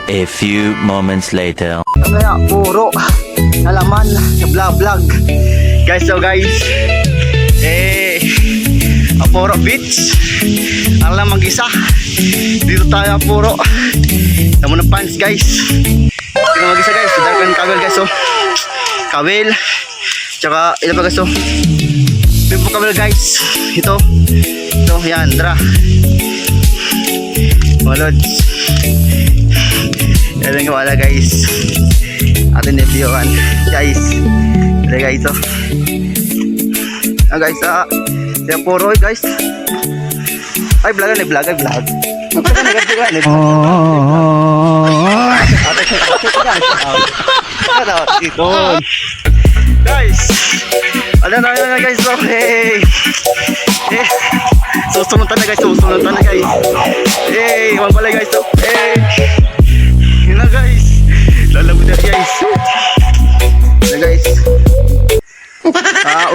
A few moments later. Kaya puro nalaman na vlog. Guys, so guys, Apuro Beach ang lang mag-isa. Dito tayo Apuro. Tamo ng pants guys. Dito mag-isa guys. Dahil ng kawel guys. So kawel. Tsaka ilan pa guys. So pipo kawel guys. Ito yan. Dra mga lods. Yan ang wala guys. Atin netiyokan guys. Dali guys. So guys, siya puro guys. Ay vlog. Guys, ano na guys. So susunod na guys. Mabalay guys. So yun na guys. Lalabot na guys. Na guys.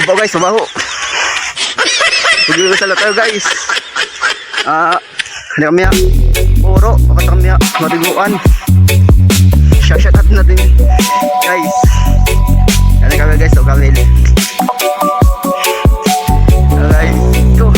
Ubaw guys, ubaho. Pagiging sa tayo guys. Hindi kami puro, pakata kami matiguan. Shout out natin guys. Kaya kami guys, o kamil. Guys, go.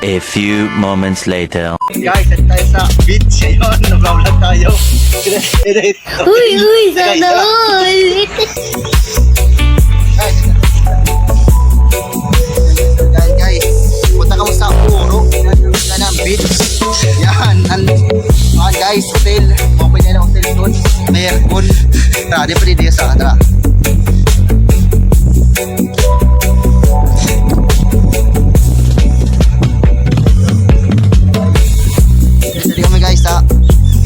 A few moments later. Guys, at tayo sa beach. Ayun, nag-vlog tayo. Uy, sana all. Guys, punta ka mo sa Apuro. Yan ang beach. Yan, guys, hotel. Open na hotel doon. May aircon. Tara, di pa din sa tara.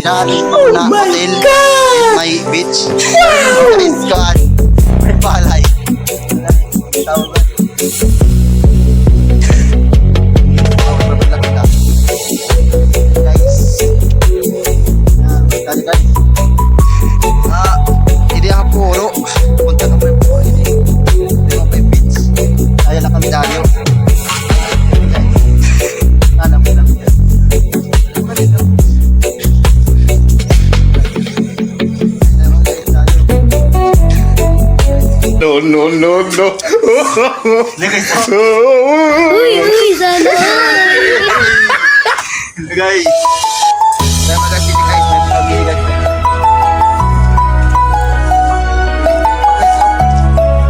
Oh my God! May beach. Guys, God. May palay. Hindi ako puro. Punta ka may puro. Hindi ako may beach. Kaya lang kami dayo. Alam mo lang yan. No. Uy, sana all. Guys, saya makasih guys, lagi guys.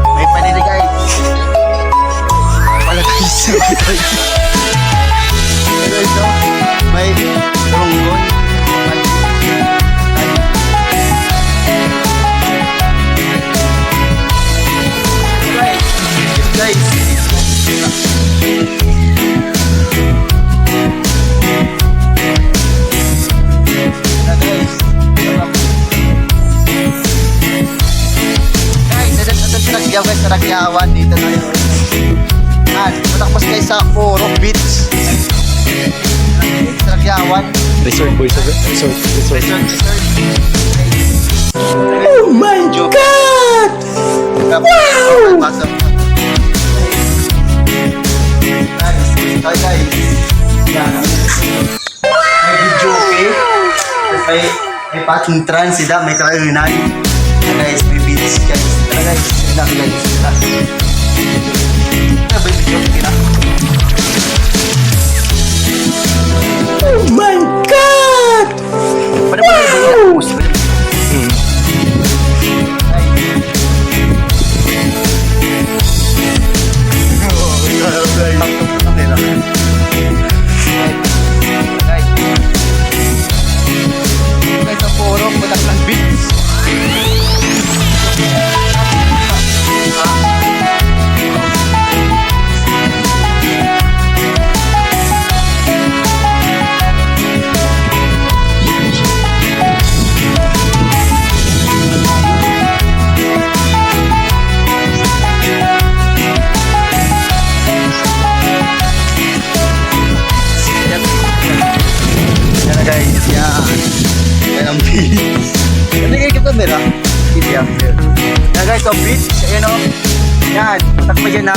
May panili guys. Wala guys. May tunggon. Guys. Guys, guys, sa Ragyawan dito tayo. Yan, patakbos guys sa Puro Beach. Trakyawan. Resort boys, resort. Oh my God! Wow! Hi guys. Yan. May video okay. May parking trans sida, may karayunan. Guys, may beach guys. Tara guys, sila guys. May video okay na. Oh my God! Pada pa rin ba yan? Guys, sa Puro, Bataklan Beach. Yan na guys, yan. Yan ang beach. Hindi kayo kita nila. Yan guys, so beach. Ayan o. Yan, takpa dyan ha.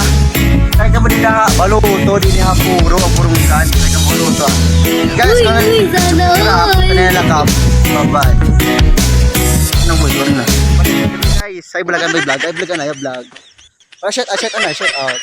Kaya ka mo din na baluto, din na Puro, ang Puro Milan. Kaya ka baluto ha. Guys, Uy, kung uy, sana all. Panelakap. Bye-bye. Anong mo na? Guys, ay vlog, ay vlog. Ay vlog. Shout out. Shout out.